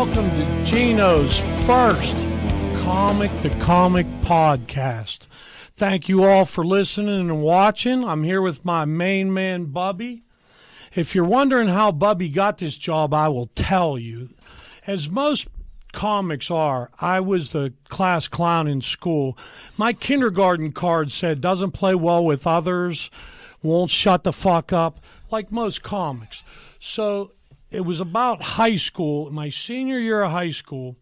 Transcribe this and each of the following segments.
welcome to Genos' first Comic to Comic podcast. Thank you all for listening and watching. I'm here with my main man, Bubby. If you're wondering how Bubby got this job, I will tell you. As most comics are, I was the class clown in school. My kindergarten card said, doesn't play well with others, won't shut the fuck up, like most comics. So it was about high school, my senior year of high school.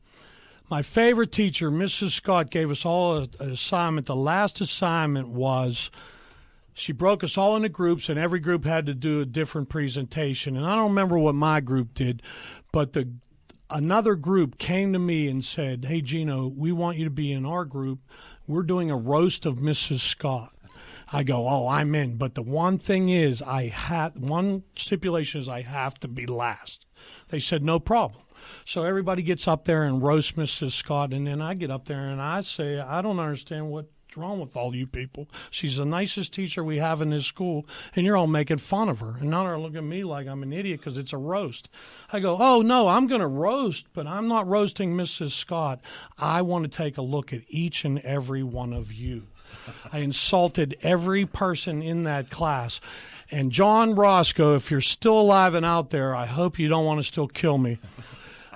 My favorite teacher, Mrs. Scott, gave us all an assignment. The last assignment was she broke us all into groups, and every group had to do a different presentation. And I don't remember what my group did, but another group came to me and said, hey, Gino, we want you to be in our group. We're doing a roast of Mrs. Scott. I go, oh, I'm in. But the one thing is, one stipulation is I have to be last. They said, no problem. So everybody gets up there and roasts Mrs. Scott, and then I get up there and I say, I don't understand what's wrong with all you people. She's the nicest teacher we have in this school, and you're all making fun of her. And now they're looking at me like I'm an idiot because it's a roast. I go, oh, no, I'm going to roast, but I'm not roasting Mrs. Scott. I want to take a look at each and every one of you. I insulted every person in that class. And John Roscoe, if you're still alive and out there, I hope you don't want to still kill me.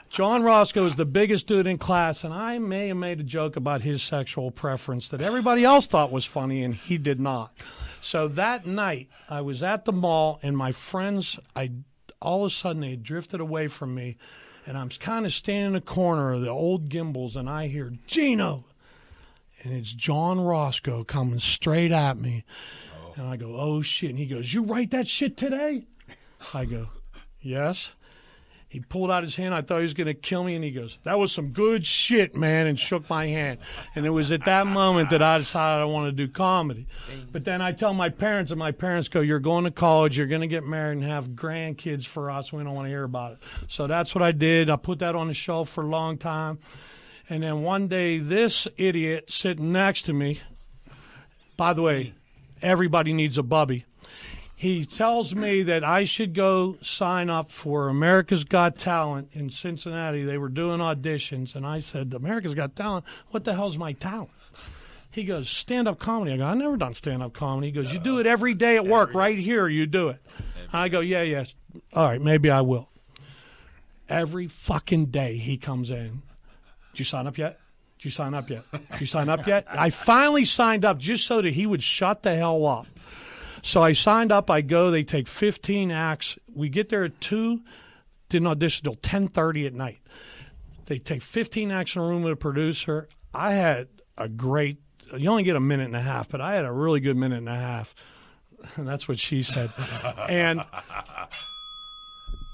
John Roscoe is the biggest dude in class, and I may have made a joke about his sexual preference that everybody else thought was funny, and he did not. So that night, I was at the mall, and my friends, all of a sudden, they had drifted away from me, and I'm kind of standing in the corner of the old Gimbals, and I hear, Gino! And it's John Roscoe coming straight at me. Oh. And I go, oh, shit. And he goes, you write that shit today? I go, yes. He pulled out his hand. I thought he was going to kill me. And he goes, that was some good shit, man, and shook my hand. And it was at that moment that I decided I wanted to do comedy. But then I tell my parents, and my parents go, you're going to college. You're going to get married and have grandkids for us. We don't want to hear about it. So that's what I did. I put that on the shelf for a long time. And then one day, this idiot sitting next to me, by the way, everybody needs a Bubby. He tells me that I should go sign up for America's Got Talent in Cincinnati. They were doing auditions, and I said, America's Got Talent? What the hell's my talent? He goes, stand-up comedy. I go, I've never done stand-up comedy. He goes, you do it every day at work, right here, you do it. I go, yeah. All right, maybe I will. Every fucking day he comes in. Did you sign up yet? Did you sign up yet? Did you sign up yet? I finally signed up just so that he would shut the hell up. So I signed up. I go. They take 15 acts. We get there at 2. Didn't audition till 10:30 at night. They take 15 acts in a room with a producer. I had a great – you only get a minute and a half, but I had a really good minute and a half. And that's what she said.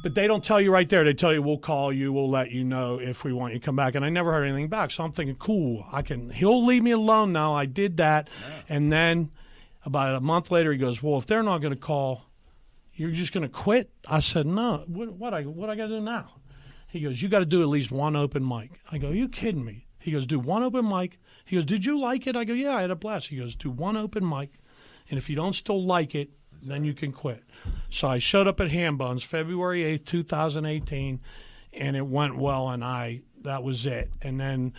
But they don't tell you right there. They tell you, we'll call you, we'll let you know if we want you to come back. And I never heard anything back. So I'm thinking, cool, he'll leave me alone now. I did that. Yeah. And then about a month later, he goes, well, if they're not going to call, you're just going to quit? I said, no. What I got to do now? He goes, you got to do at least one open mic. I go, are you kidding me? He goes, do one open mic. He goes, did you like it? I go, yeah, I had a blast. He goes, do one open mic. And if you don't still like it, then you can quit. So I showed up at Hambones February 8th, 2018, and it went well, and that was it. And then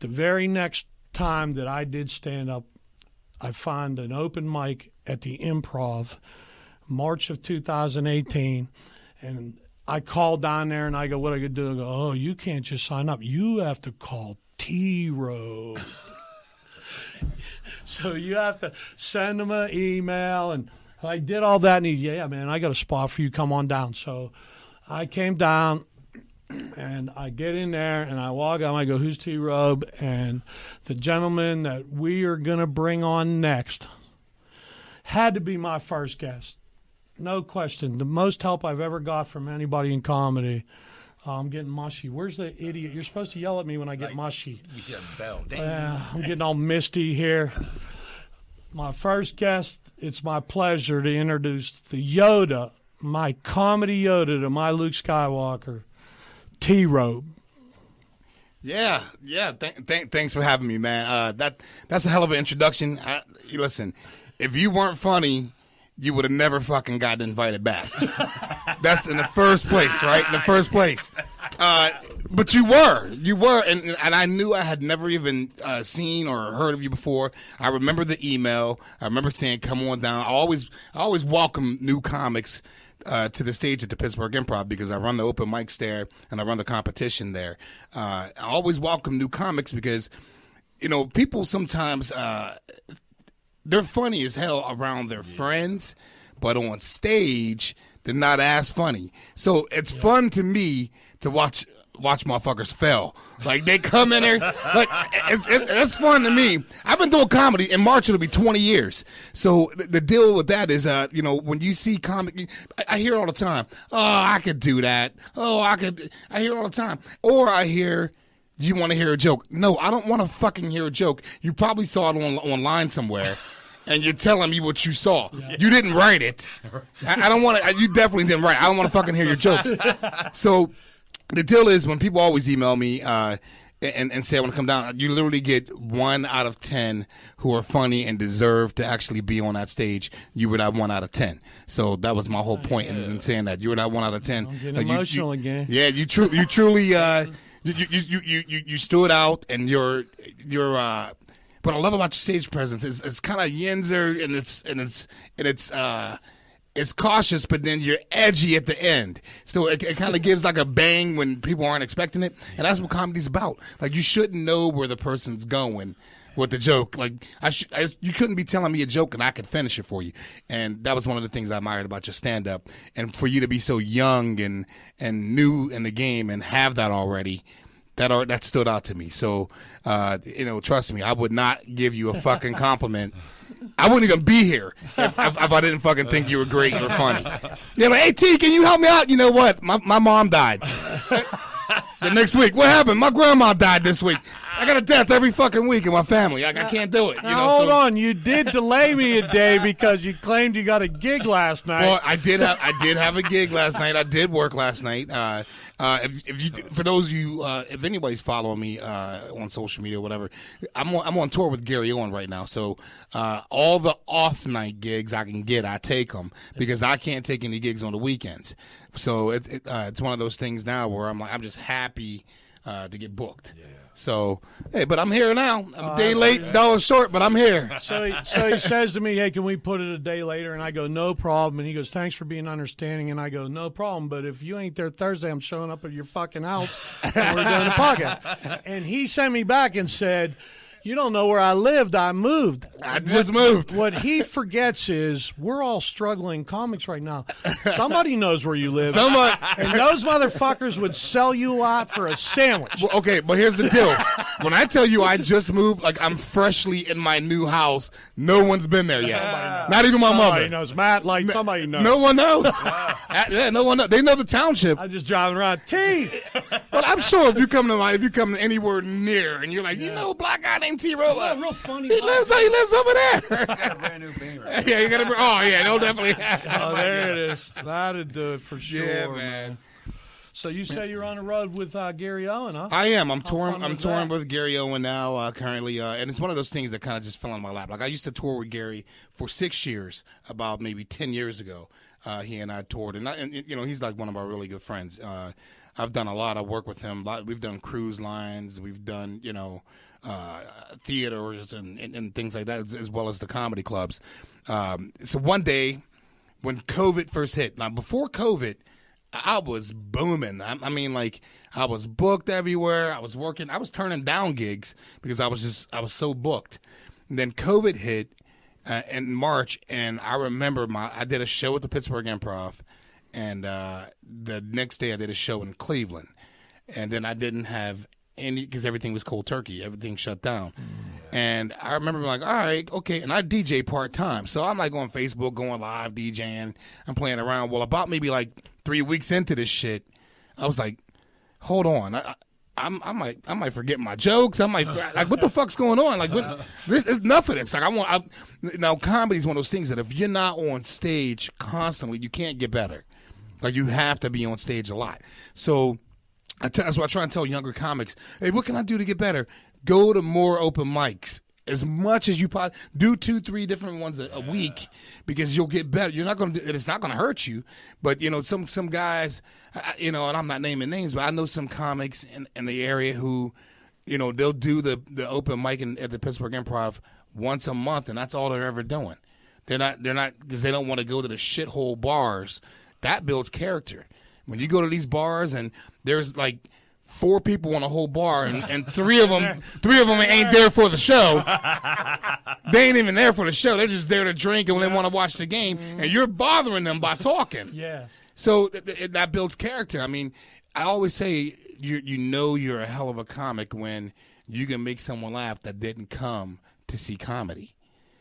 the very next time that I did stand-up, I found an open mic at the Improv, March of 2018, and I called down there, and I go, what I could do? I go, oh, you can't just sign up. You have to call Robe. So you have to send them an email, and I did all that, and yeah, man, I got a spot for you. Come on down. So I came down, and I get in there, and I walk out, and I go, who's Robe? And the gentleman that we are going to bring on next had to be my first guest. No question. The most help I've ever got from anybody in comedy. I'm getting mushy. Where's the idiot? You're supposed to yell at me when I get mushy. You should have a bell. I'm getting all misty here. My first guest, it's my pleasure to introduce the Yoda, my comedy Yoda to my Luke Skywalker, Robe. Yeah. Thanks for having me, man. That's a hell of an introduction. Listen, if you weren't funny, you would have never fucking gotten invited back. That's in the first place, right? In the first place. But you were, and I knew I had never even seen or heard of you before. I remember the email. I remember saying, "Come on down." I always welcome new comics to the stage at the Pittsburgh Improv because I run the open mics there and I run the competition there. I always welcome new comics because, people sometimes they're funny as hell around their friends, but on stage they're not as funny. So it's fun to me to watch motherfuckers fail. Like, they come in there, like, it's fun to me. I've been doing comedy. In March, it'll be 20 years. So the deal with that is, when you see comic, I hear it all the time. Oh, I could do that. Oh, I hear it all the time. Or I hear, do you want to hear a joke? No, I don't want to fucking hear a joke. You probably saw it online somewhere. And you're telling me what you saw. Yeah. You didn't write it. I don't want to. You definitely didn't write it. I don't want to fucking hear your jokes. So the deal is, when people always email me and say I want to come down, you literally get 1 out of 10 who are funny and deserve to actually be on that stage. You were that 1 out of 10. So that was my whole point in saying that. You were that 1 out of 10. I'm getting emotional again. Yeah, you truly you stood out, and you're what I love about your stage presence is it's kind of yinzer, and it's cautious, but then you're edgy at the end. So it kind of gives like a bang when people aren't expecting it, and that's what comedy's about. Like, you shouldn't know where the person's going with the joke. Like, you couldn't be telling me a joke and I could finish it for you. And that was one of the things I admired about your stand-up. And for you to be so young and new in the game and have that already. That stood out to me. So, trust me, I would not give you a fucking compliment. I wouldn't even be here if I didn't fucking think you were great or funny. Yeah, but, hey, T, can you help me out? You know what? My mom died. The next week, what happened? My grandma died this week. I got a death every fucking week in my family. I can't do it. Hold on. You did delay me a day because you claimed you got a gig last night. Well, I did have a gig last night. I did work last night. For those of you, if anybody's following me on social media or whatever, I'm on tour with Gary Owen right now. So all the off night gigs I can get, I take them because I can't take any gigs on the weekends. So it's one of those things now where I'm just happy to get booked. Yeah. So, hey, but I'm here now. I'm a day late, dollar short, but I'm here. So he says to me, hey, can we put it a day later? And I go, no problem. And he goes, thanks for being understanding. And I go, no problem. But if you ain't there Thursday, I'm showing up at your fucking house and we're doing a podcast. And he sent me back and said, you don't know where I lived. I moved. I just moved. What he forgets is we're all struggling comics right now. Somebody knows where you live. And those motherfuckers would sell you out for a sandwich. Well, okay, but here's the deal. When I tell you I just moved, like, I'm freshly in my new house, no one's been there yet. Not even my mother. Somebody knows. Matt, like, somebody knows. No one knows. Yeah, no one knows. They know the township. I'm just driving around. T. But I'm sure if you come to anywhere near and you're like, a black guy named T. Robe. Oh, real funny. He lives over there. Got a brand new beamer. Yeah, you got to. Oh yeah, no, definitely. Oh, there it is. That'd do it for sure. Yeah, man. So you say you're on the road with Gary Owen, huh? I am. I'm touring with Gary Owen now currently, and it's one of those things that kind of just fell on my lap. Like, I used to tour with Gary for 6 years, about maybe 10 years ago. He and I toured, and he's like one of our really good friends. I've done a lot of work with him. We've done cruise lines. We've done theaters and things like that, as well as the comedy clubs. So one day when COVID first hit, now before COVID, I was booming. I mean, like, I was booked everywhere. I was working. I was turning down gigs because I was so booked. And then COVID hit in March, and I remember I did a show at the Pittsburgh Improv, and the next day I did a show in Cleveland, and then I didn't have because everything was cold turkey. Everything shut down. And I remember being like, all right, okay. And I DJ part-time. So I'm like on Facebook, going live, DJing. I'm playing around. Well, about maybe like 3 weeks into this shit, I was like, hold on. I might forget my jokes. I might like, what the fuck's going on? Like, there's enough of this. Like, now comedy is one of those things that if you're not on stage constantly, you can't get better. Like, you have to be on stage a lot. So that's why I try and tell younger comics, hey, what can I do to get better? Go to more open mics as much as you possibly do 2-3 different ones a week because you'll get better. You're not going to. It's not going to hurt you. But some guys, and I'm not naming names, but I know some comics in the area who, they'll do the open mic at the Pittsburgh Improv once a month, and that's all they're ever doing. They're not because they don't want to go to the shithole bars. That builds character. When you go to these bars and there's like 4 people on a whole bar and 3 of them ain't there for the show. They ain't even there for the show. They're just there to drink and when they want to watch the game, and you're bothering them by talking. Yes. So that builds character. I mean, I always say you're a hell of a comic when you can make someone laugh that didn't come to see comedy.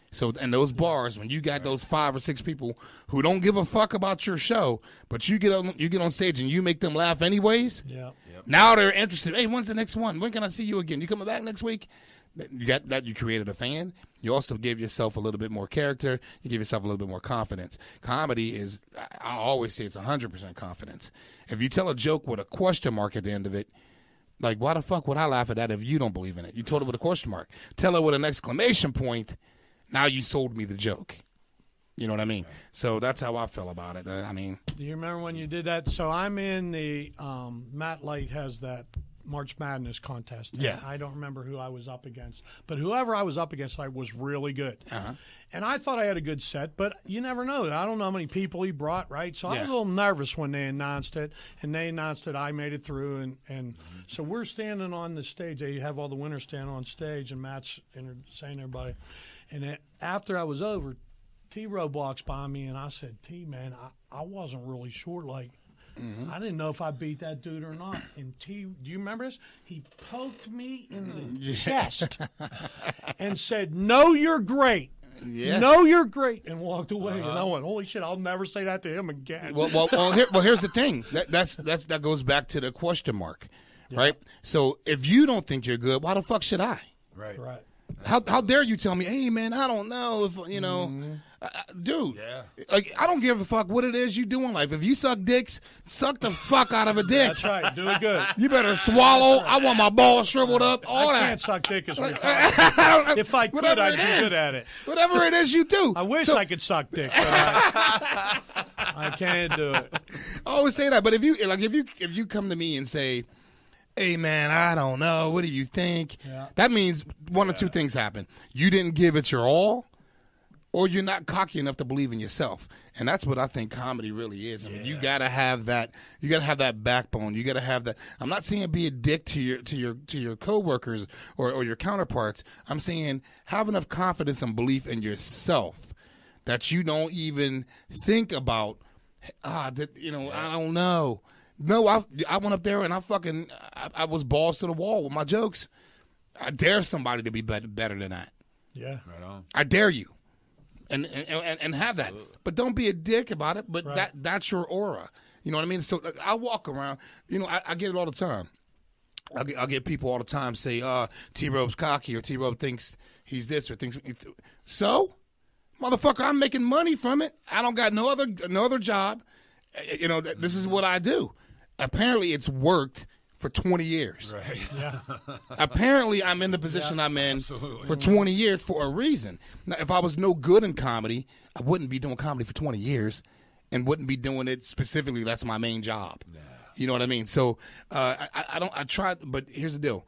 So in those bars, when you got those 5 or 6 people who don't give a fuck about your show, but you get on stage and you make them laugh anyways. Yeah. Now they're interested. Hey, when's the next one? When can I see you again? You coming back next week? You got that. You created a fan. You also gave yourself a little bit more character. You give yourself a little bit more confidence. Comedy is, I always say, it's 100% confidence. If you tell a joke with a question mark at the end of it, like why the fuck would I laugh at that if you don't believe in it? You told it with a question mark. Tell it with an exclamation point. Now you sold me the joke. You know what I mean? So that's how I feel about it. I mean, do you remember when you did that? So I'm in the Matt Light has that March Madness contest. Yeah. I don't remember who I was up against, but whoever I was up against, I was really good. Uh-huh. And I thought I had a good set, but you never know. I don't know how many people he brought, right? So I was a little nervous when they announced it, and they announced that I made it through. And so we're standing on the stage. They have all the winners stand on stage, and Matt's saying to everybody. And after I was over, Robe walks by me, and I said, man, I wasn't really sure. Like, I didn't know if I beat that dude or not. And do you remember this? He poked me in the chest and said, "No, you're great. Yeah. No, you're great," and walked away. And I went, "Holy shit! I'll never say that to him again." Here's the thing. That goes back to the question mark, right? So if you don't think you're good, why the fuck should I? Right. How dare you tell me, hey man, I don't know if dude. Yeah. Like I don't give a fuck what it is you do in life. If you suck dicks, suck the fuck out of a dick. That's right. Do it good. You better swallow. I want my balls shriveled up. All I that. can't suck dick as we talk. If I could, I'd be good at it. Whatever it is you do. I wish I could suck dick, but I can't do it. I always say that, but if you come to me and say, hey, man, I don't know. What do you think? Yeah. That means one or two things happen. You didn't give it your all, or you're not cocky enough to believe in yourself. And that's what I think comedy really is. I mean, you got to have that. You got to have that backbone. You got to have that. I'm not saying be a dick to your coworkers or your counterparts. I'm saying have enough confidence and belief in yourself that you don't even think about, I don't know. No, I went up there and I was balls to the wall with my jokes. I dare somebody to be better than that. Yeah, right on. I dare you, and have that. But don't be a dick about it. But that's your aura. You know what I mean? So I walk around. I get it all the time. I get people all the time say, T-Robe's cocky, or T-Robe thinks he's this, or thinks so. Motherfucker, I'm making money from it. I don't got no other job. This is what I do. Apparently, it's worked for 20 years. Right. Yeah. Apparently, I'm in the position I'm in for 20 years for a reason. Now, if I was no good in comedy, I wouldn't be doing comedy for 20 years and wouldn't be doing it specifically. That's my main job. Yeah. You know what I mean? So I try, but here's the deal.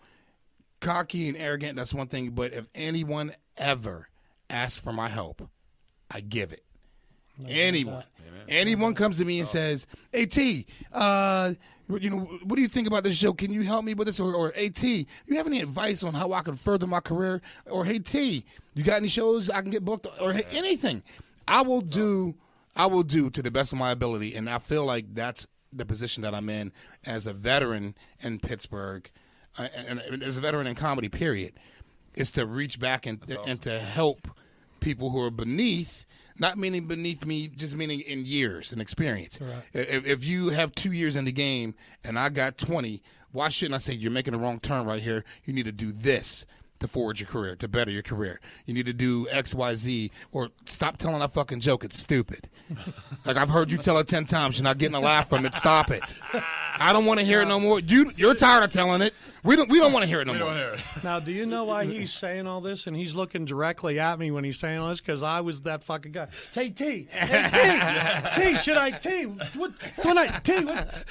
Cocky and arrogant, that's one thing. But if anyone ever asks for my help, I give it. Anyone comes to me and says, "Hey T, what do you think about this show? Can you help me with this?" Or "Hey T, you have any advice on how I can further my career?" Or "Hey T, you got any shows I can get booked?" Or hey, anything, I will do to the best of my ability, and I feel like that's the position that I'm in as a veteran in Pittsburgh, and as a veteran in comedy. Period, is to reach back and to help people who are beneath. Not meaning beneath me, just meaning in years and experience. Right. If you have 2 years in the game and I got 20, why shouldn't I say you're making the wrong turn right here? You need to do this to forward your career, to better your career. You need to do X, Y, Z, or stop telling that fucking joke. It's stupid. Like I've heard you tell it 10 times. You're not getting a laugh from it. Stop it. I don't want to hear it no more. You're tired of telling it. We don't want to hear it no We more. don't hear it. Now, do you know why he's saying all this? And he's looking directly at me when he's saying all this because I was that fucking guy. Hey, T. Should I T? What? T? What?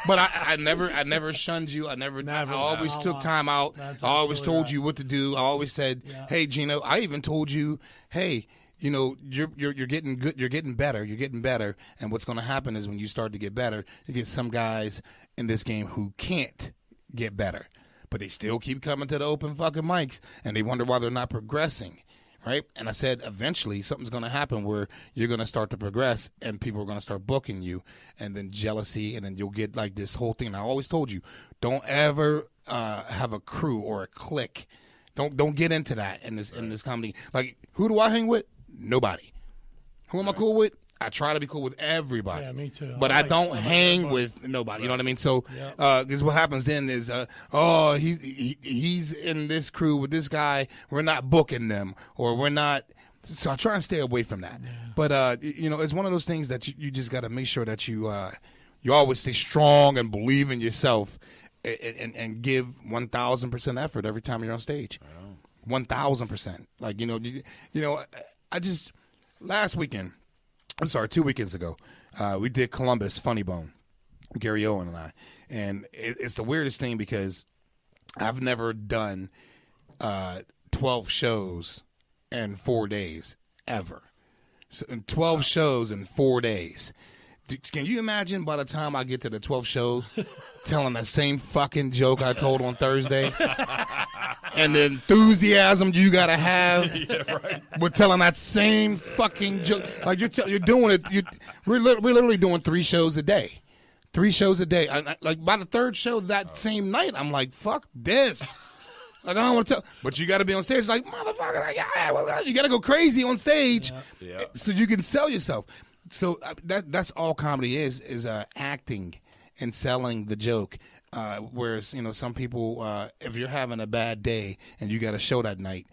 But I never shunned you. I always took time out. That's I always absolutely told right. you what to do. I always said, "Hey, Gino." I even told you, "Hey, you know, you're getting good. You're getting better. You're getting better. And what's going to happen is when you start to get better, you get some guys in this game who can't get better, but they still keep coming to the open fucking mics, and they wonder why they're not progressing." Right? And I said, eventually something's going to happen where you're going to start to progress and people are going to start booking you, and then jealousy, and then you'll get like this whole thing. And I always told you, don't ever have a crew or a clique. Don't get into that in this comedy. Like, who do I hang with? Nobody. Who am I cool with? I try to be cool with everybody. Yeah, me too. But I don't hang with nobody. You know what I mean? So, because what happens then is, he's in this crew with this guy. We're not booking them, or we're not. So I try and stay away from that. Yeah. But it's one of those things that you just got to make sure that you always stay strong and believe in yourself, and give 1,000% effort every time you're on stage. 1,000%. Like I just last weekend. I'm sorry, 2 weekends ago, we did Columbus Funny Bone, Gary Owen and I. And it's the weirdest thing because I've never done 12 shows in 4 days, ever. So 12 shows in 4 days. Can you imagine by the time I get to the 12th show telling the same fucking joke I told on Thursday? And the enthusiasm you gotta have with telling that same fucking joke. Like you're doing it. We're literally doing 3 shows a day. 3 shows a day. Like by the 3rd show that same night, I'm like, fuck this. Like I don't want to tell, but you got to be on stage. Like motherfucker, you got to go crazy on stage, so you can sell yourself. So that's all comedy is acting and selling the joke. Whereas some people, if you're having a bad day and you got a show that night,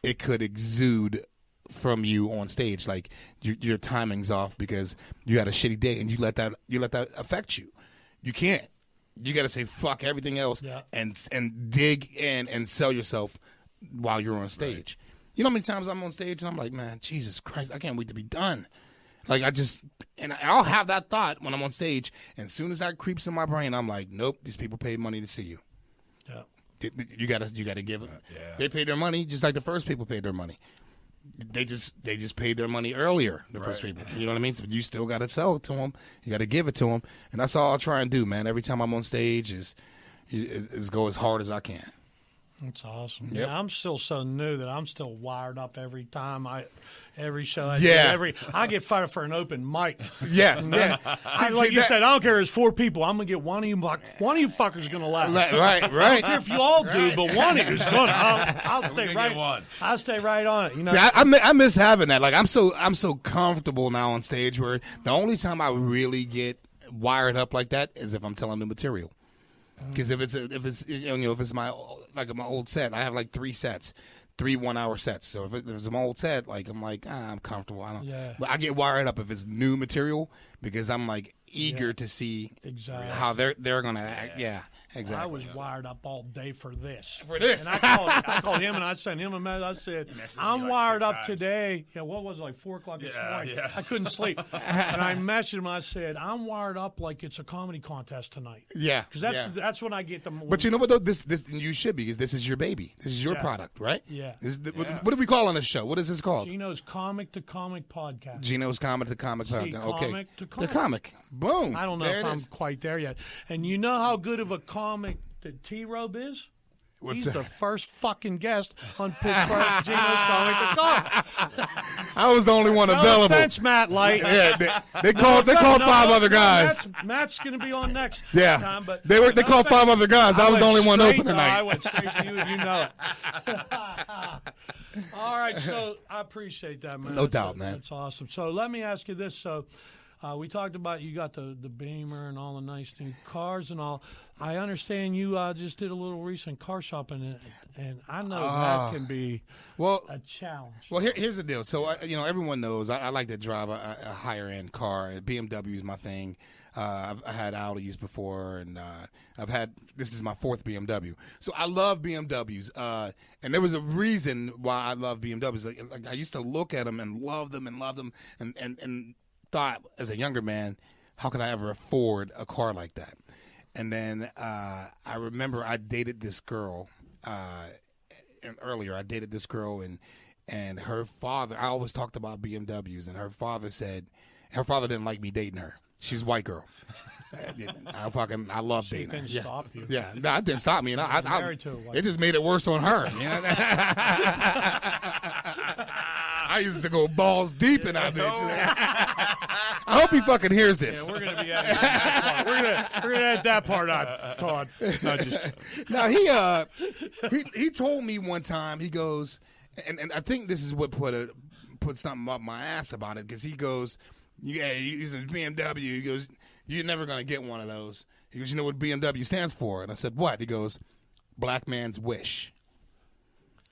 it could exude from you on stage. Like your timing's off because you had a shitty day, and you let that affect you. You can't. You got to say fuck everything else and dig in and sell yourself while you're on stage. Right. You know how many times I'm on stage and I'm like, man, Jesus Christ, I can't wait to be done. Like I'll have that thought when I'm on stage, and as soon as that creeps in my brain, I'm like, nope, these people paid money to see you. Yeah, you gotta give it. They paid their money just like the first people paid their money. They just paid their money earlier. The first people, you know what I mean. So you still gotta sell it to them. You gotta give it to them, and that's all I'll try and do, man. Every time I'm on stage, is go as hard as I can. That's awesome. Yep. Yeah, I'm still so new that I'm still wired up every time every show I do. I get fired for an open mic. Yeah. Like you said, I don't care. There's 4 people. I'm gonna get one of you fuckers gonna laugh. Right. I don't care if you all do, but one of you's gonna. I'll stay right. I'll stay right on it. You know. See, I miss having that. Like I'm so comfortable now on stage where the only time I really get wired up like that is if I'm telling new material. Because if it's my old set, I have like 3 sets, 3 1-hour sets. So if it's my old set, like I'm like I'm comfortable. But I get wired up if it's new material because I'm like eager to see how they're gonna act. Yeah, exactly. I was wired up all day for this. And I called him and I sent him a message. I said, I'm wired up today. Yeah, what was it, like 4 o'clock this morning? Yeah. I couldn't sleep. And I messaged him. I said, I'm wired up like it's a comedy contest tonight. Yeah. Because that's when I get the more. But you know what, though? This you should be, because this is your baby. This is your product, right? Yeah. What do we call on this show? What is this called? Geno's Comic to Comic Podcast. Geno's Comic to Comic Podcast. Okay. Comic to Comic. The comic. Boom. I don't know if I'm quite there yet. And you know how good of a comic that Robe is? He's the first fucking guest on Pittsburgh Geno's Comic to Comic. I was the only one available. No offense, Matt Light. Yeah, they called 5 other guys. Matt's going to be on next Yeah, time. But they called 5 other guys. I was the only one open tonight. I went straight to you, and you know it. All right, so I appreciate that, man. No doubt, man. That's awesome. So let me ask you this. So we talked about you got the Beamer and all the nice new cars and all. I understand you just did a little recent car shopping, and I know that can be a challenge. Well, here's the deal. So, everyone knows I like to drive a higher-end car. BMW is my thing. I had Audis before, and this is my fourth BMW. So I love BMWs. And there was a reason why I love BMWs. Like I used to look at them and love them, and thought as a younger man, how could I ever afford a car like that? And then I remember I dated this girl, and earlier I dated this girl, and her father, I always talked about BMWs, and her father said, her father didn't like me dating her. She's a white girl. I love dating her. Didn't stop you. Yeah, no, it didn't stop me. And Married to a white it just made it worse on her. You know? I used to go balls deep in that bitch. I hope he fucking hears this. Yeah, we're gonna be editing that part. We're gonna edit that part out, Todd. No, now he told me one time, he goes, and I think this is what put something up my ass about it, because he goes, yeah, he's a BMW. He goes, you're never gonna get one of those. He goes, you know what BMW stands for? And I said, what? He goes, black man's wish.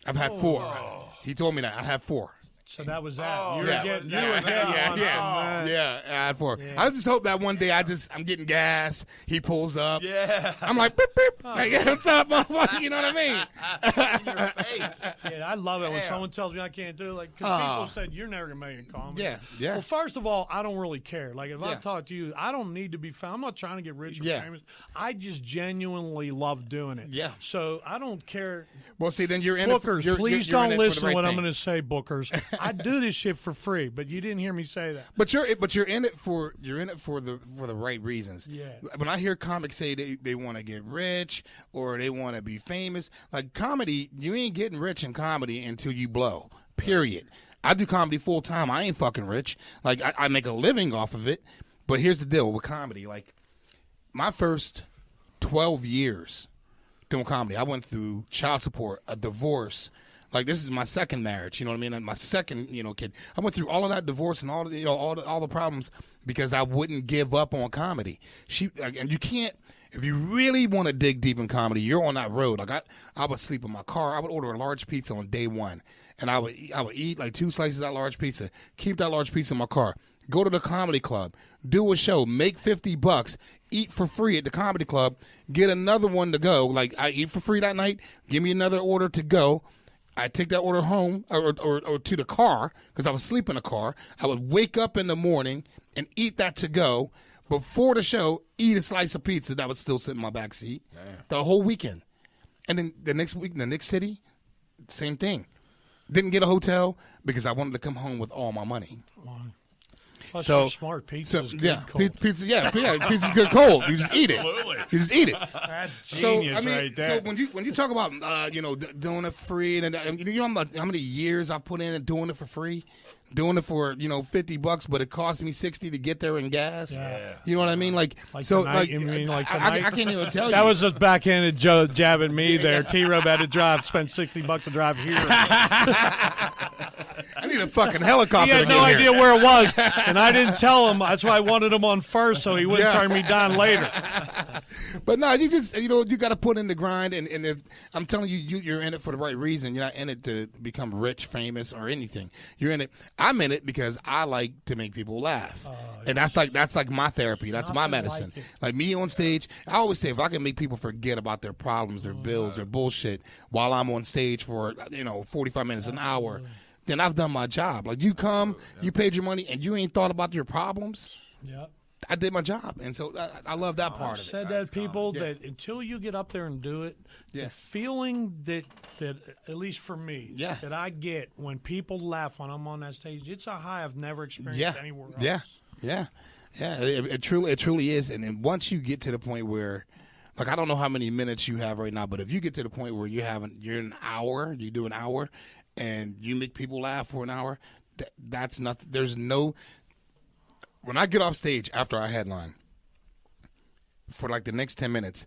I've had 4. He told me that I have 4. So that was that. Oh, you were getting one from that. Yeah, I had 4. Yeah. I just hope that one day I'm getting gas. He pulls up. Yeah. I'm like, beep, beep. Like, what's up, motherfucker? You know what I mean? In your face. Yeah, I love it when someone tells me I can't do it. Like, because people said, you're never going to make a comedy. Yeah. Well, first of all, I don't really care. Like, if I talk to you, I don't need to be found. I'm not trying to get rich or famous. I just genuinely love doing it. Yeah. So I don't care. Well, see, then you're in Bookers, it. Please you're don't listen to what thing. I'm going to say, bookers. I do this shit for free, but you didn't hear me say that. But you're in it for the right reasons. Yeah. When I hear comics say they want to get rich or they want to be famous, like comedy, you ain't getting rich in comedy until you blow. Period. I do comedy full time. I ain't fucking rich. Like I make a living off of it. But here's the deal with comedy. Like my first 12 years doing comedy, I went through child support, a divorce. Like, this is my second marriage, you know what I mean? And my second, kid. I went through all of that divorce and all the problems because I wouldn't give up on comedy. And you can't, if you really want to dig deep in comedy, you're on that road. Like I would sleep in my car. I would order a large pizza on day 1, and I would eat like 2 slices of that large pizza, keep that large pizza in my car, go to the comedy club, do a show, make $50, eat for free at the comedy club, get another one to go. Like, I eat for free that night, give me another order to go. I take that order home or to the car because I was sleeping in the car. I would wake up in the morning and eat that to go. Before the show, eat a slice of pizza that would still sit in my back seat the whole weekend. And then the next week, in the next city, same thing. Didn't get a hotel because I wanted to come home with all my money. Plus, you're smart. Pizza's good cold. Pizza's good cold. You just eat it. Absolutely. You just eat it. That's genius right there. So when you talk about doing it free, and you know how many years I put in doing it for free, doing it for $50, but it cost me $60 to get there in gas. Yeah. You know what I mean? I can't even tell you. That was just backhanded Joe jabbing me there. T-Robe had to spend $60 to drive here. I need a fucking helicopter. He had no idea where it was, and I didn't tell him. That's why I wanted him on first, so he wouldn't turn me down later. But no, you just you got to put in the grind, and if I'm telling you, you're in it for the right reason. You're not in it to become rich, famous, or anything. You're in it. I'm in it because I like to make people laugh, and that's like my therapy. That's my medicine. Like me on stage, I always say if I can make people forget about their problems, their bills, their bullshit, while I'm on stage for 45 minutes, an hour. Then I've done my job. Like, you come, you paid your money, and you ain't thought about your problems. Yep. I did my job, and so I love that part of it. I've said that people that until you get up there and do it, the feeling that at least for me, that I get when people laugh when I'm on that stage, it's a high I've never experienced anywhere else. Yeah. It truly is. And then once you get to the point where, like, I don't know how many minutes you have right now, but if you get to the point where you're an hour, you do an hour, and you make people laugh for an hour, that's nothing. There's no. When I get off stage after I headline, for like the next 10 minutes,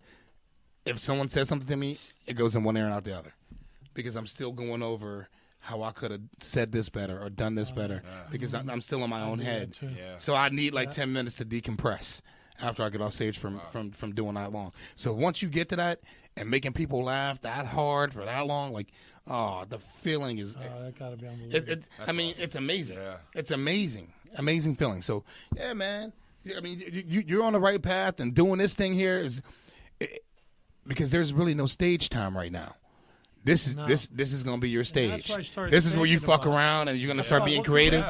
if someone says something to me, it goes in one ear and out the other, because I'm still going over how I could have said this better or done this better, because I'm still in my own head. So I need like 10 minutes to decompress after I get off stage from doing that long. So once you get to that and making people laugh that hard for that long, like, the feeling is. That gotta be unbelievable. It's amazing. Yeah. It's amazing feeling. So yeah, man. I mean, you're on the right path, and doing this thing here is because there's really no stage time right now. This is going to be your stage. This is where you fuck around and you're going to start being creative.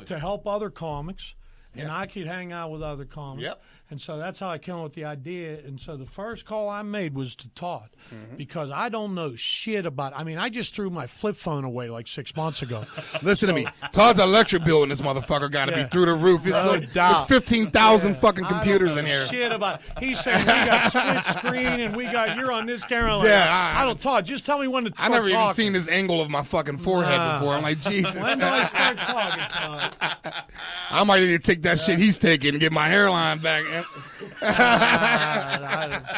To help other comics, and I could hang out with other comics. Yep. And so that's how I came up with the idea. And so the first call I made was to Todd because I don't know shit about. I mean, I just threw my flip phone away like 6 months ago. Listen to me. Todd's electric bill in this motherfucker got to be through the roof. It's 15,000 fucking computers in here. Shit about. He's saying we got split screen and you're on this camera. Like, I don't. Todd, just tell me when to start I never even talking. seen this angle of my fucking forehead before. I'm like, Jesus. When do I start talking, Todd? I might need to take that shit he's taking and get my hairline back.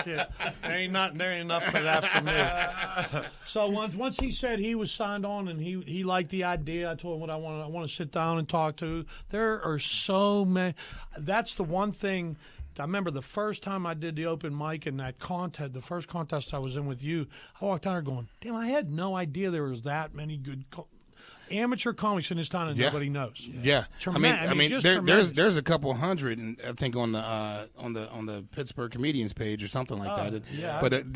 Shit. There ain't enough for that for me. So once he said he was signed on and he liked the idea, I told him what I want to sit down and talk to. There are so many. That's the one thing. I remember the first time I did the open mic in that contest, the first contest I was in with you, I walked down there going, damn, I had no idea there was that many good amateur comics in this town and nobody knows. Yeah, I mean, there's a couple hundred, I think on the Pittsburgh comedians page or something like that. Yeah. But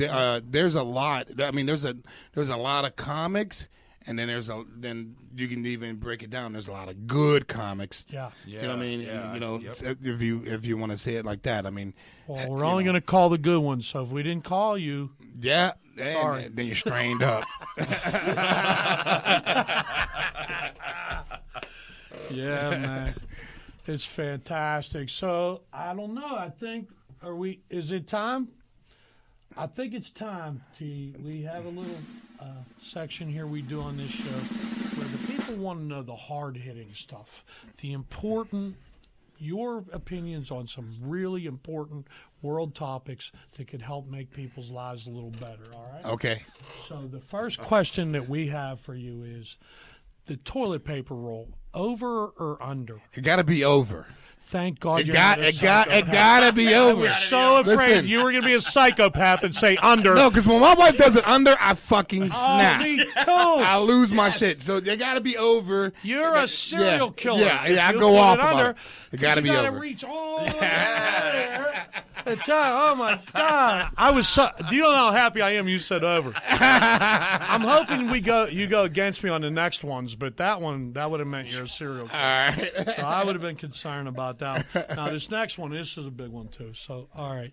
there's a lot. I mean, there's a lot of comics, and then then you can even break it down. There's a lot of good comics. Yeah. You know what I mean? Yeah. If you want to say it like that, I mean. Well, we're only going to call the good ones. So if we didn't call you, then you're strained up. Yeah, man. It's fantastic. So, I don't know. I think, is it time? I think it's time. We have a little section here we do on this show where the people want to know the hard-hitting stuff, your opinions on some really important world topics that could help make people's lives a little better, all right? Okay. So the first question that we have for you is the toilet paper roll, over or under? It got to be over. Thank God it got to be over. I was so afraid you were going to be a psychopath and say under. No, because when my wife does it under, I fucking snap. Me too. I lose my shit. So they got to be over. You're a serial killer. Yeah, I go off about it. It got to be over. You got to reach all the way there. Oh my God! Do you know how happy I am? You said over. I'm hoping you go against me on the next ones, but that would have meant you're a serial killer. All right. So I would have been concerned about that. Now this next one, this is a big one too. So all right,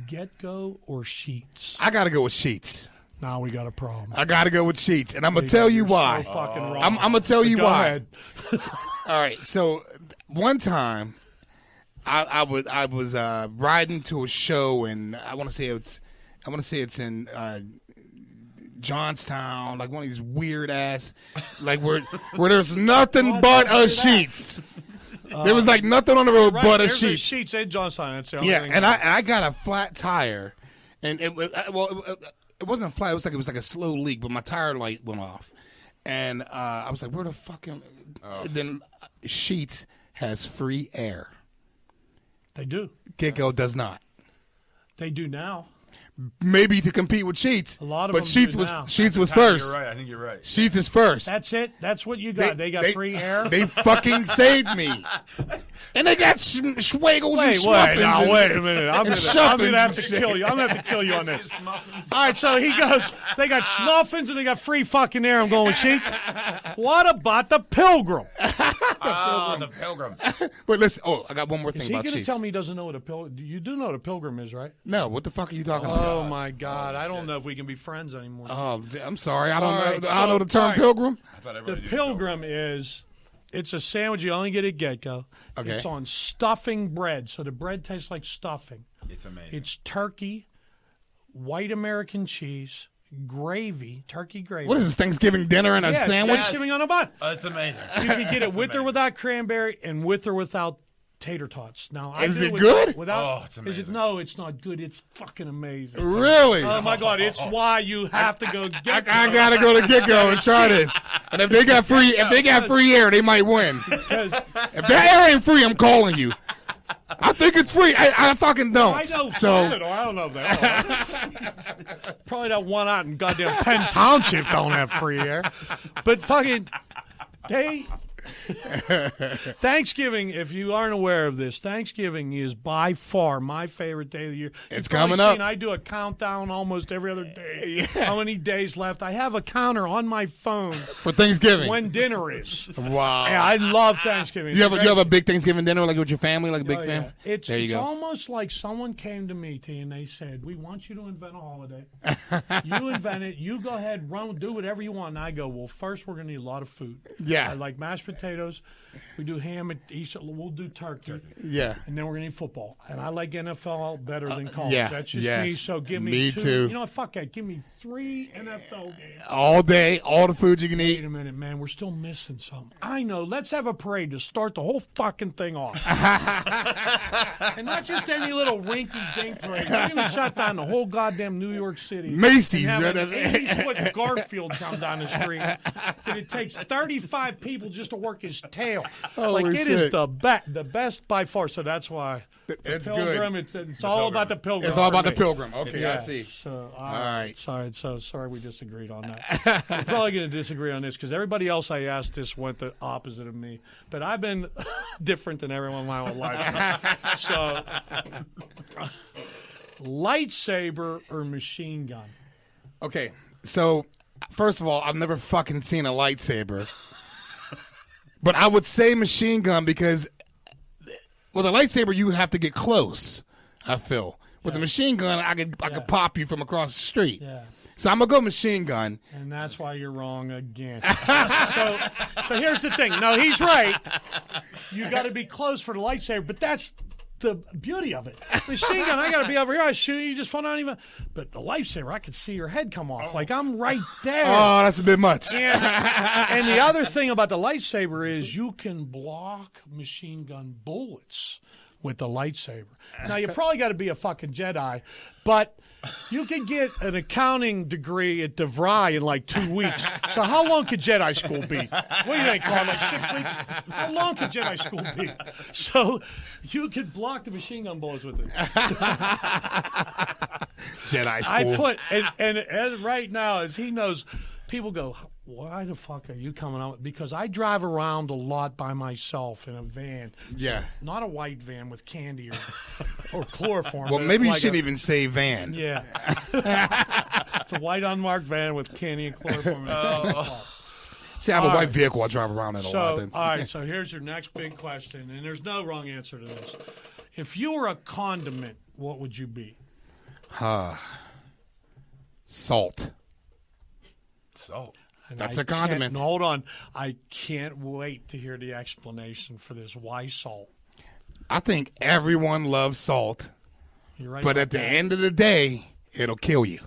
Get-Go or Sheets? I got to go with Sheets. Now we got a problem. I got to go with Sheets, and I'm gonna tell you why. So fucking wrong. I'm gonna tell you why. Ahead. All right. So one time. I was riding to a show, and I want to say it's in Johnstown, like one of these weird ass, like where there's nothing but a sheets. There was like nothing on the road but a sheets. Sheets in Johnstown. That's the only thing. And I got a flat tire, and it wasn't flat. It was like a slow leak, but my tire light went off, and I was like, where the fuck am? Then Sheets has free air. They do. Get-Go does not. They do now. Maybe to compete with Sheets. A lot of but them Sheets do was now. Sheets was first. You're right. I think you're right. Sheets is first. That's it. That's what you got. They got free air. They fucking saved me. And they got schwaggles and schmuffins. Wait a minute. I'm going to have to kill you. I'm going to have to kill you on this. All right, so he goes, they got schmuffins and they got free fucking air. I'm going with Sheets. What about the Pilgrim? The Pilgrim. But listen, I got one more thing about Sheets. Is he going to tell me he doesn't know what a Pilgrim? You do know what a Pilgrim is, right? No, what the fuck are you talking about? Oh, my God. I don't know if we can be friends anymore. Oh, I'm sorry. I don't know the term Pilgrim. The Pilgrim it's a sandwich you only get at Get-Go. Okay. It's on stuffing bread, so the bread tastes like stuffing. It's amazing. It's turkey, white American cheese, gravy, turkey gravy. What is this, Thanksgiving dinner and a sandwich? Thanksgiving on a bun. It's amazing. You can get it with or without cranberry and with or without tater tots. Now, is it good? It's amazing. No, it's not good. It's fucking amazing. Really? Oh my God! It's why you have to go get. I gotta go to Get-Go and try this. And if they got free air, they might win. If that air ain't free, I'm calling you. I think it's free. I fucking don't. I know. So I don't know that. Probably that one out in goddamn Penn Township don't have free air, but fucking Thanksgiving, if you aren't aware of this, Thanksgiving is by far my favorite day of the year. It's coming up. I do a countdown almost every other day. Yeah. How many days left? I have a counter on my phone for Thanksgiving when dinner is. Wow. Yeah, I love Thanksgiving. You have a big Thanksgiving dinner like with your family, like a big family? It's almost like someone came to me, T, and they said, we want you to invent a holiday. You invent it. You go ahead, do whatever you want. And I go, well, first we're going to need a lot of food. Yeah. I like mashed potatoes. We do ham at Easter. We'll do turkey. Yeah. And then we're going to need football. And I like NFL better than college. Yeah. That's just me. So give me Me two. too. You know what? Fuck that. Give me 3 NFL games. All day, all the food you can eat. Wait a minute, man. We're still missing something. I know. Let's have a parade to start the whole fucking thing off. And not just any little rinky-dink parade. We're going to shut down the whole goddamn New York City. Macy's. And have an 80-foot Garfield come down the street. And it takes 35 people just to work his tail. Holy it shit. is the best by far. So that's why. It's Pilgrim, good. It's all about the pilgrim. It's all about for the me. pilgrim. Okay, Yeah. I see. So, All right. Sorry we disagreed on that. We're probably going to disagree on this because everybody else I asked this went the opposite of me. But I've been different than everyone my whole life. So, lightsaber or machine gun? Okay, so first of all, I've never fucking seen a lightsaber. But I would say machine gun because with a lightsaber, you have to get close, I feel. With a machine gun, I could pop you from across the street. Yeah. So I'm going to go machine gun. And that's why you're wrong again. So here's the thing. No, he's right. You got to be close for the lightsaber, but that's the beauty of it. Machine gun, I got to be over here. I shoot you, just fall down even. But the lightsaber, I could see your head come off. Like I'm right there. Oh, that's a bit much. And the other thing about the lightsaber is you can block machine gun bullets with the lightsaber. Now, you probably got to be a fucking Jedi, but you can get an accounting degree at DeVry in like 2 weeks. So how long could Jedi school be? What do you think, Carl? Like 6 weeks? How long could Jedi school be? So you could block the machine gun bullets with it. Jedi school. I put, and right now, as he knows, people go, why the fuck are you coming out? Because I drive around a lot by myself in a van. Yeah. Not a white van with candy or chloroform. Well, maybe you shouldn't even say van. Yeah. It's a white unmarked van with candy and chloroform. See, I have a white vehicle I drive around in a lot. All right, so here's your next big question, and there's no wrong answer to this. If you were a condiment, what would you be? Salt. Salt. And That's I a condiment. can't- Hold on. I can't wait to hear the explanation for this. Why salt? I think everyone loves salt, You're right. but about at the that. end of the day, it'll kill you.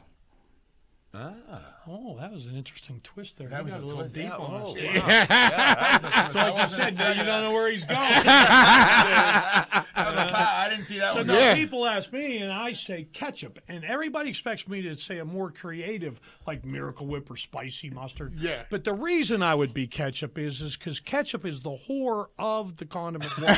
Oh, that was an interesting twist there. That You was got a a little twist. deep Yeah, on oh, us. wow. Yeah, So like you said, now you don't know where he's going. I didn't see that So one. now Yeah. people ask me, and I say ketchup, and everybody expects me to say a more creative, like Miracle Whip or spicy mustard. Yeah. But the reason I would be ketchup is because ketchup is the whore of the condiment world.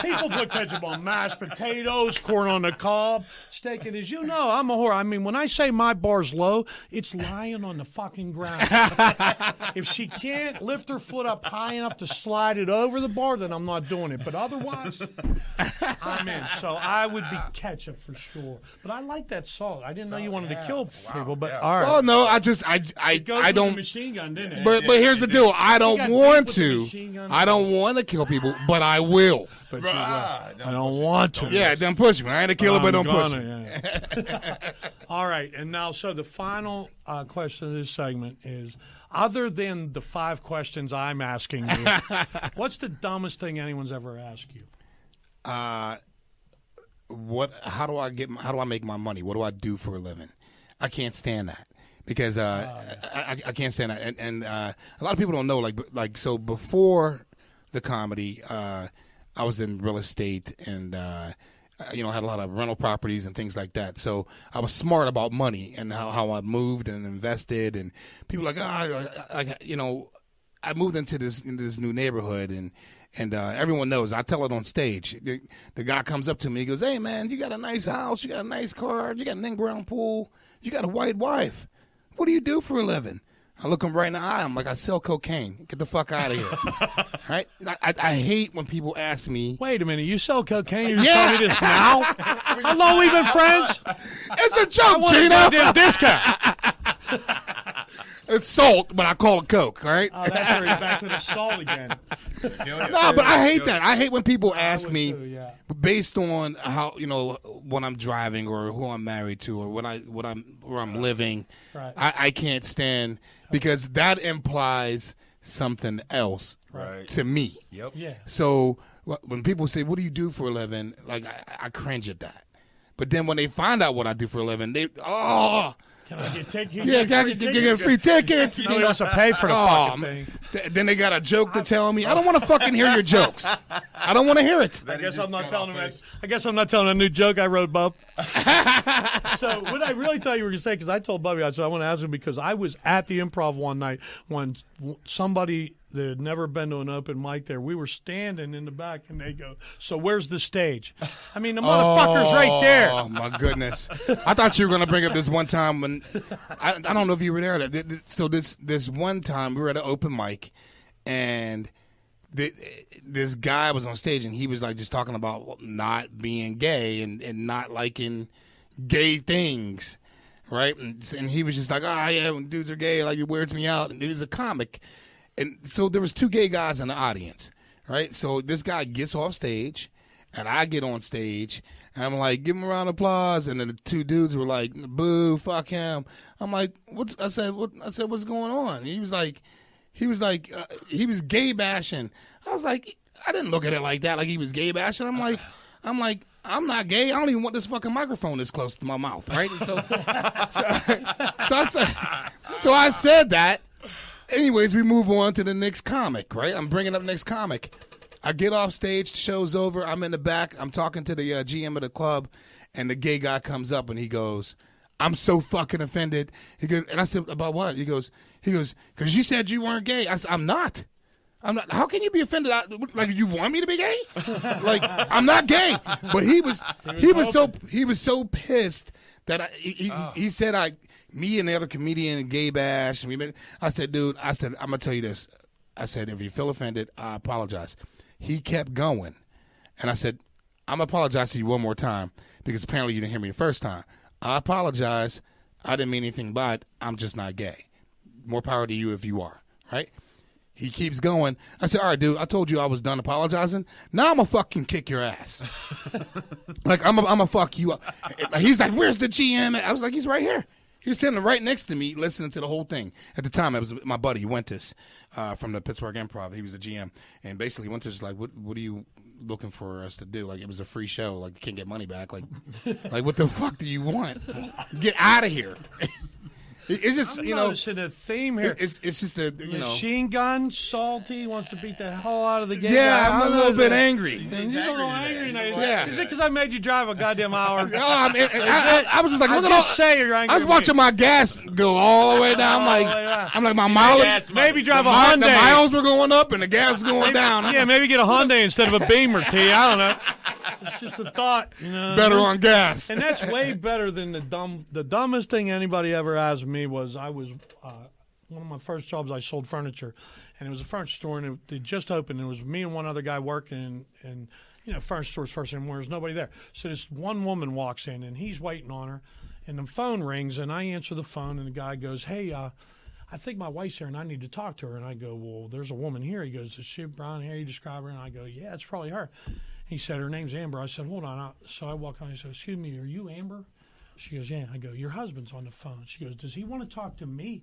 People put ketchup on mashed potatoes, corn on the cob, steak, and as you know, I'm a whore. I mean, when I say my bar's low, it's lying on the fucking ground. If she can't lift her foot up high enough to slide it over the bar, then I'm not doing it. But otherwise, I'm in. So I would be ketchup for sure. But I like that salt. I didn't know you wanted to kill people, but all right. Oh no, I Goes I with the don't. machine gun, didn't it? But here's the deal. I got don't beat want with the to. machine gun? I don't want to kill people, but I will. But Ah, I don't want to. Yeah, don't push me. I ain't a killer, but I'm don't push me. gonna, yeah. All right, and now, so the final question of this segment is, other than the 5 questions I'm asking you, what's the dumbest thing anyone's ever asked you? What? How do I make my money? What do I do for a living? I can't stand that because I can't stand that, and a lot of people don't know. Like so before the comedy, I was in real estate and had a lot of rental properties and things like that. So I was smart about money and how I moved and invested. And people were like, I moved into this new neighborhood and everyone knows. I tell it on stage. The guy comes up to me. He goes, "Hey man, you got a nice house. You got a nice car. You got an in-ground pool. You got a white wife. What do you do for a living?" I look him right in the eye. I'm like, I sell cocaine. Get the fuck out of here. Right? I hate when people ask me. Wait a minute. You sell cocaine? You're telling me this now? How long we been friends? It's a joke, I Gino. want a goddamn discount. It's salt, but I call it coke, right? Oh, that's where he's back to the salt again. No, but I hate that. I hate when people ask me too, yeah. based on how when I'm driving or who I'm married to or where I'm living. Right. I can't stand because that implies something else Right. to me. Yep. Yeah. So when people say, "What do you do for a living?" Like I cringe at that. But then when they find out what I do for a living, they Can I get tickets? yeah, get free tickets. Nobody wants to pay for the fucking thing. Then they got a joke to tell me. I don't want to fucking hear your jokes. I don't want to hear it. I guess I'm not telling him. I guess I'm not telling a new joke I wrote, Bub. So what I really thought you were going to say, because I told Bubby, I said I want to ask him because I was at the Improv one night when somebody that had never been to an open mic there, we were standing in the back, and they go, "So where's the stage?" I mean, the motherfucker's right there. Oh my goodness! I thought you were going to bring up this one time when I don't know if you were there. So this one time we were at an open mic, and this guy was on stage, and he was like just talking about not being gay and not liking gay things, right? And he was just like, "Oh yeah, when dudes are gay, like it weirds me out." And he was a comic, and so there was two gay guys in the audience, right? So this guy gets off stage, and I get on stage, and I'm like, "Give him a round of applause," and then the two dudes were like, "Boo, fuck him." I'm like, "What's?" I said, "What's going on?" And he was like, he was gay bashing. I was like, I didn't look at it like that, like he was gay bashing. I'm like, I'm not gay. I don't even want this fucking microphone this close to my mouth, right? And so I said that. Anyways, we move on to the next comic, right? I'm bringing up the next comic. I get off stage, the show's over. I'm in the back. I'm talking to the GM of the club, and the gay guy comes up and he goes, "I'm so fucking offended." He goes, and I said, "About what?" He goes, "Because you said you weren't gay." I said, I'm not. How can you be offended? Like you want me to be gay? Like I'm not gay. But he was so pissed that he said me and the other comedian gay bash. And I said, dude, I'm gonna tell you this. I said, if you feel offended, I apologize. He kept going, and I said, I'm gonna apologize to you one more time because apparently you didn't hear me the first time. I apologize. I didn't mean anything by it. I'm just not gay. More power to you if you are, right? He keeps going. I said, all right, dude, I told you I was done apologizing. Now I'm going to fucking kick your ass. Like, I'm going to fuck you up. He's like, where's the GM? I was like, he's right here. He was sitting right next to me listening to the whole thing. At the time, it was my buddy, Wentis, from the Pittsburgh Improv. He was the GM. And basically, Wentis was like, what are you looking for us to do? Like, it was a free show. Like, you can't get money back. Like what the fuck do you want? Get out of here. It's just, I'm noticing a theme here. It's just Machine Gun, salty, wants to beat the hell out of the game. Yeah, I'm a little bit angry. He's a little angry now. Yeah. Is it because I made you drive a goddamn hour? No, I was just like, look at all. Say you're angry. I was watching my gas go all the way down. I'm like my mileage. Maybe drive a The Hyundai. miles were going up and the gas was going down. Yeah, maybe get a Hyundai instead of a Beamer, T. I don't know. It's just a thought. Better on gas. And that's way better than the dumbest thing anybody ever asked me was one of my first jobs, I sold furniture, and it was a furniture store, and it just opened. It was me and one other guy working, and furniture stores first thing there's nobody there. So this one woman walks in, and he's waiting on her, and the phone rings, and I answer the phone, and the guy goes, "Hey, I think my wife's here, and I need to talk to her." And I go, "Well, there's a woman here." He goes, "Is she brown hair? You describe her?" And I go, "Yeah, it's probably her." He said, "Her name's Amber." I said, "Hold on." So I walk on. I said, "Excuse me, are you Amber?" She goes, "Yeah." I go, "Your husband's on the phone." She goes, "Does he want to talk to me?"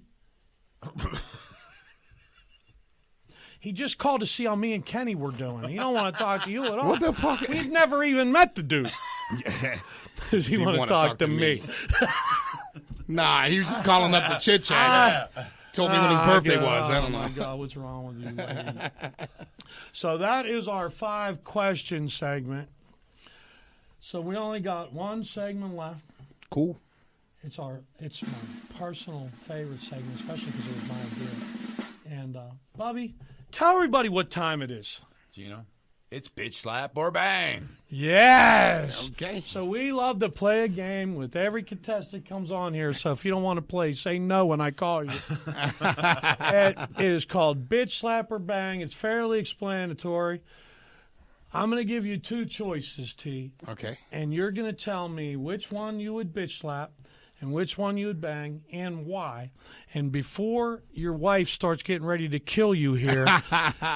He just called to see how me and Kenny were doing. He don't want to talk to you at all. What the fuck? We've never even met the dude. Yeah. Does he want to talk to me? Nah, he was just calling up the chit chat. Told me when his birthday was. I don't know. Oh my God, what's wrong with you, lady? So that is our 5-question segment. So we only got one segment left. Cool. It's my personal favorite segment, especially because it was my idea. And Bobby, tell everybody what time it is. Gino, It's bitch slap or bang. Yes. Okay. So we love to play a game with every contestant comes on here. So if you don't want to play, say no when I call you. It is called Bitch Slap or Bang. It's fairly explanatory. I'm going to give you two choices, T. Okay. And you're going to tell me which one you would bitch slap and which one you would bang and why. And before your wife starts getting ready to kill you here,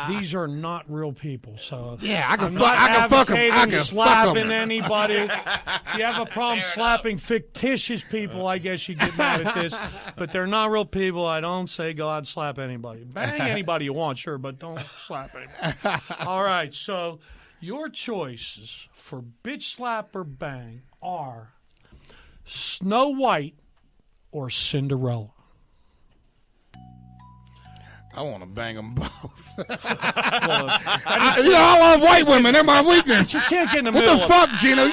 these are not real people. So Yeah, I I'm can not fuck 'em. I advocating can slapping fuck 'em. anybody. If you have a problem slapping fictitious people, I guess you get mad at this. But they're not real people. I don't say go out and slap anybody. Bang anybody you want, sure, but don't slap anybody. All right, so your choices for bitch slap or bang are Snow White or Cinderella. I want to bang them both. Well, I love white women. They're my weakness. you can't get in the What middle the of fuck, Gino? You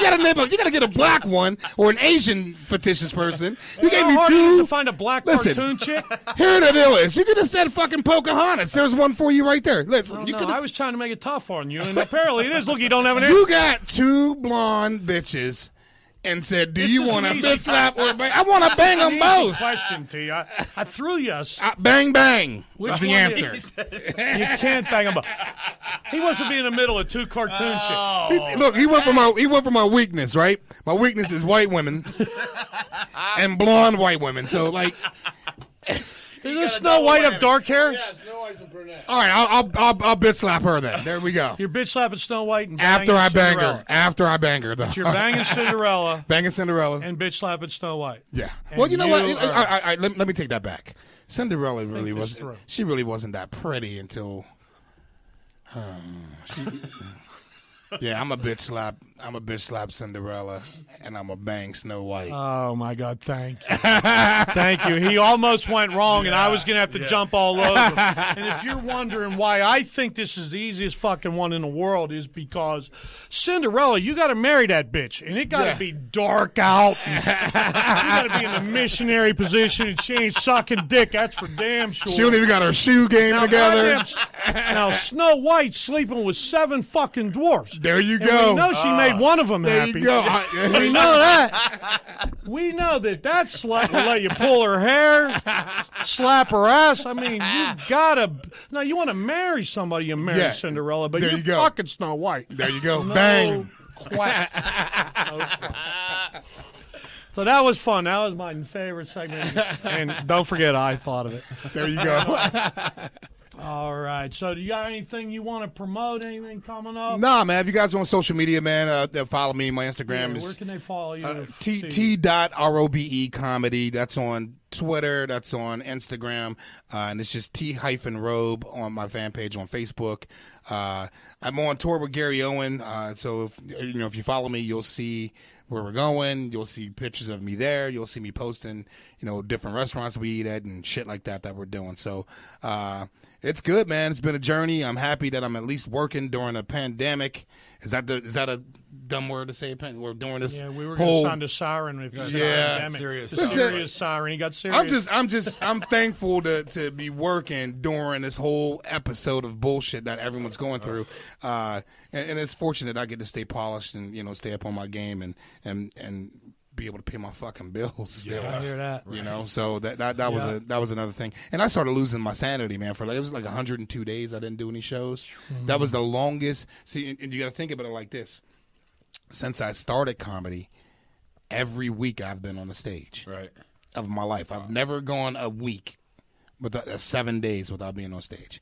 gotta get a black one or an Asian fictitious person. You gave me How hard it is to two. find a black Listen. cartoon chick? Here the deal is. You could have said fucking Pocahontas. There's one for you right there. Listen, Oh, you no, could I have. was trying to make it tough on you, and apparently it is. Look, you don't have an answer. You got two blonde bitches and said, "Do you is want a an easy- bitch slap or bang?" I want to bang them Easy both. question to you. I threw you. Bang bang. Which That's the one answer. You can't bang them. He wants to be in the middle of two cartoon chicks. Look, he went for my weakness, right? My weakness is white women and blonde white women. So like, Is this Snow White have dark hair? Yeah, Snow White's a brunette. all right, I'll bitch slap her then. There we go. You're bitch slapping Snow White and After banging I bang Cinderella. her. After I bang her, though. You're banging Cinderella Banging Cinderella. and bitch slapping Snow White. Yeah. And Well, you know what? you are- Let me take that back. Cinderella really this wasn't. through. She really wasn't that pretty until. Yeah, I'm a bitch slap. I'm a bitch slap Cinderella, and I'm a bang Snow White. Oh, my God, thank you. Thank you. He almost went wrong, and I was going to have to jump all over. And if you're wondering why I think this is the easiest fucking one in the world is because Cinderella, you got to marry that bitch, and it got to Yeah. be dark out. And you got to be in a missionary position, and she ain't sucking dick. That's for damn sure. She don't even got her shoe game together. Now, Snow White sleeping with 7 fucking dwarfs. There you And go. we know she made one of them There happy. you go. We know that. We know that slut will let you pull her hair, slap her ass. I mean, you gotta. Now, you want to marry somebody, you marry Yeah. Cinderella, but There you're you go. fucking Snow White. There you go. No Bang. quack. No quack. So that was fun. That was my favorite segment. And don't forget, I thought of it. There you go. All right. So do you got anything you want to promote? Anything coming up? Nah, man. If you guys are on social media, man, follow me. My Instagram Yeah, is where can they follow you? T.Robe comedy. That's on Twitter. That's on Instagram. And it's just T-Robe on my fan page on Facebook. I'm on tour with Gary Owen. So if you follow me, you'll see where we're going. You'll see pictures of me there. You'll see me posting, different restaurants we eat at and shit like that we're doing. So, it's good, man. It's been a journey. I'm happy that I'm at least working during a pandemic. Is that a dumb word to say? We're doing this. Yeah, we were whole. going to sound a siren if you said Yeah, pandemic. serious It's a siren. serious siren. He got serious. I'm thankful to be working during this whole episode of bullshit that everyone's going through. And it's fortunate I get to stay polished and, stay up on my game and be able to pay my fucking bills. I hear that. So that was another thing. And I started losing my sanity, man. It was like 102 days I didn't do any shows. That was the longest. See, and you got to think about it like this. Since I started comedy, every week I've been on the stage Right. of my life. I've never gone a week without 7 days without being on stage.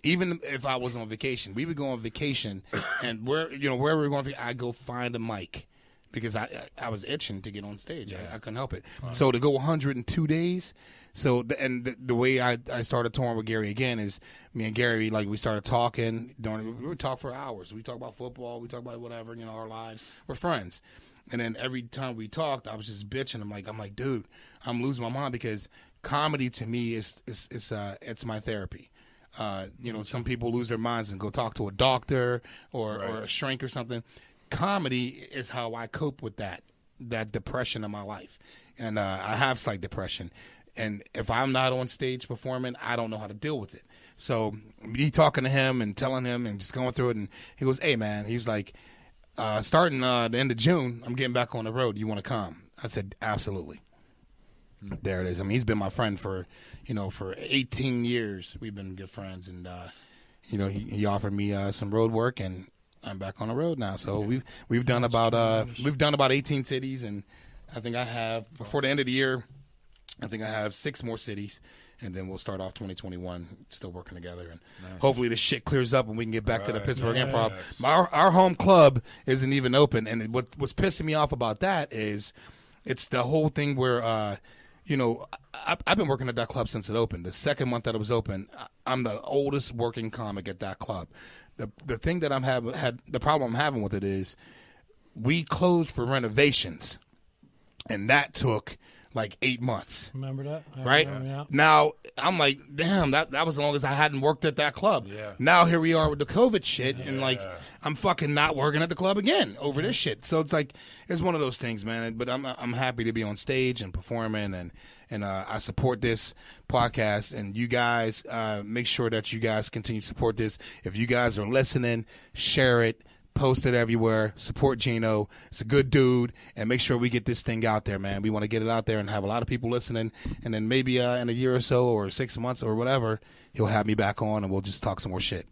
Even if I was on vacation, we would go on vacation, and where we were going, I go find a mic because I was itching to get on stage. I couldn't help it. So to go 102 days. So the way I started touring with Gary again is me and Gary, like, we started talking. We would talk for hours. We talk about football. We talk about whatever, our lives. We're friends. And then every time we talked, I was just bitching. I'm like, dude, I'm losing my mind because comedy to me is it's my therapy. Some people lose their minds and go talk to a doctor or a shrink or something. Comedy is how I cope with that depression in my life. And I have slight depression. And if I'm not on stage performing, I don't know how to deal with it. So me talking to him and telling him and just going through it, and he goes, "Hey, man," he was like, starting the end of June, I'm getting back on the road. You want to come? I said, absolutely. There it is. I mean, he's been my friend for 18 years. We've been good friends, and he offered me some road work, and I'm back on the road now. So we've done about 18 cities, and I think I have before the end of the year, I think I have 6 more cities, and then we'll start off 2021 still working together, and hopefully this shit clears up and we can get back to the Pittsburgh Improv. Our home club isn't even open, and what's pissing me off about that is it's the whole thing where I've been working at that club since it opened. The second month that it was open, I'm the oldest working comic at that club. The thing that the problem I'm having with it is we closed for renovations, and that took like 8 months. Remember that? Right? Yeah. Now, I'm like, damn, that was as long as I hadn't worked at that club. Yeah. Now, here we are with the COVID shit, and like, I'm fucking not working at the club again over this shit. So it's like, it's one of those things, man. But I'm happy to be on stage and performing, and I support this podcast. And you guys, make sure that you guys continue to support this. If you guys are listening, share it. Post it everywhere. Support Geno. It's a good dude, and make sure we get this thing out there, man. We want to get it out there and have a lot of people listening, and then maybe in a year or so or 6 months or whatever, he'll have me back on, and we'll just talk some more shit.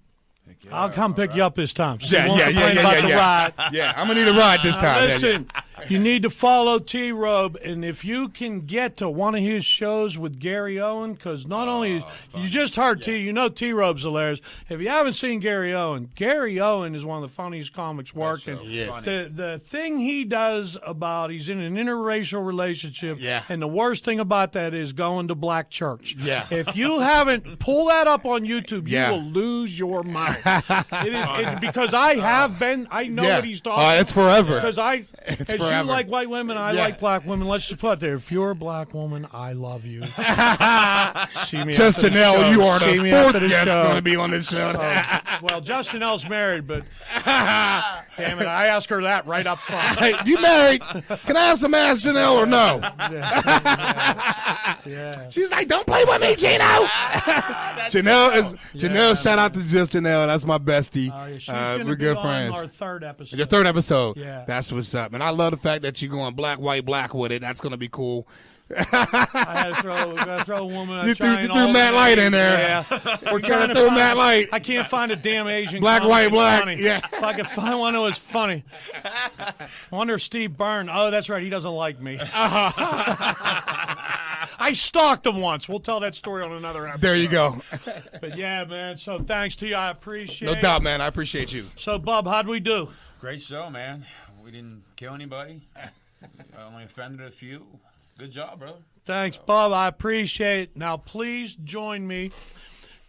I'll come pick you up this time. So Yeah. Yeah, I'm going to need a ride this time. Listen, you need to follow T-Robe, and if you can get to one of his shows with Gary Owen, because not only you just heard T-Robe's hilarious. If you haven't seen Gary Owen is one of the funniest comics working. Yes. The thing he does about he's in an interracial relationship, Yeah. and the worst thing about that is going to black church. Yeah. If you haven't, pull that up on YouTube. Yeah. You will lose your mind. Because I have been. I know what he's talking about. It's forever. Because It's you forever. like white women, I like black women. Let's just put it there. If you're a black woman, I love you. See me Just after the Janelle, show. you are See the me after fourth guest show. going to be on this show. Well, Justin L's married, but damn it, I asked her that right up front. Hey, you married? Can I have some ass, Janelle, or no? Yeah. She's like, don't play with me, Geno. Janelle, shout out to just Janelle. That's my bestie. She's gonna we're be good on friends. our third episode. Your third episode. Yeah. That's what's up. And I love the fact that you're going black, white, black with it. That's going to be cool. I had to throw a woman. You threw Matt Light in there. Yeah, we're trying to throw Matt Light. I can't find a damn Asian. Black, comic white, that's black. Funny. Yeah. If I could find one that was funny. I wonder if Steve Byrne. Oh, that's right. He doesn't like me. I stalked him once. We'll tell that story on another episode. There you go. But yeah, man. So thanks to you. I appreciate No it. doubt, man. I appreciate you. So, Bub, how'd we do? Great show, man. We didn't kill anybody. I only offended a few. Good job, brother. Thanks, Bub. I appreciate it. Now, please join me.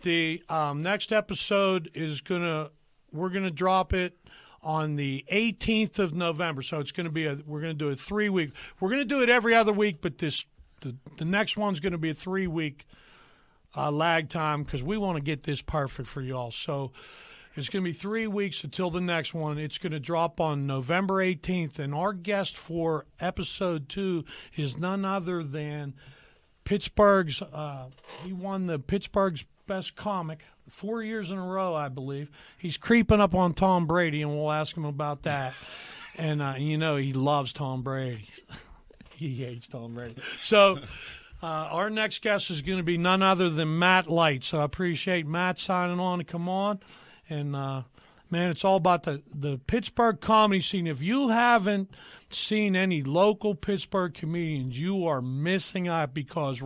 The next episode is we're gonna drop it on the 18th of November. So it's gonna be we're gonna do a 3-week. We're gonna do it every other week, but the next one's gonna be a 3-week lag time because we want to get this perfect for y'all. So it's going to be 3 weeks until the next one. It's going to drop on November 18th. And our guest for episode 2 is none other than Pittsburgh's, he won the Pittsburgh's Best Comic 4 years in a row, I believe. He's creeping up on Tom Brady, and we'll ask him about that. And, he loves Tom Brady. He hates Tom Brady. So our next guest is going to be none other than Matt Light. So I appreciate Matt signing on to come on. And, man, it's all about the Pittsburgh comedy scene. If you haven't seen any local Pittsburgh comedians, you are missing out because,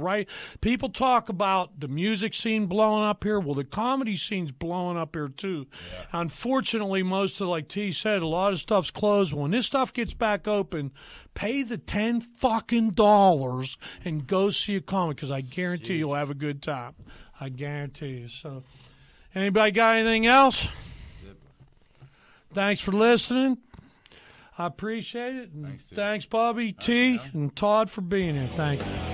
people talk about the music scene blowing up here. Well, the comedy scene's blowing up here, too. Yeah. Unfortunately, most of, like T said, a lot of stuff's closed. When this stuff gets back open, pay the $10 and go see a comic because I guarantee you'll have a good time. I guarantee you. So. Anybody got anything else? Thanks for listening. I appreciate it. And thanks Bobby, T, and Todd for being here. Thank you.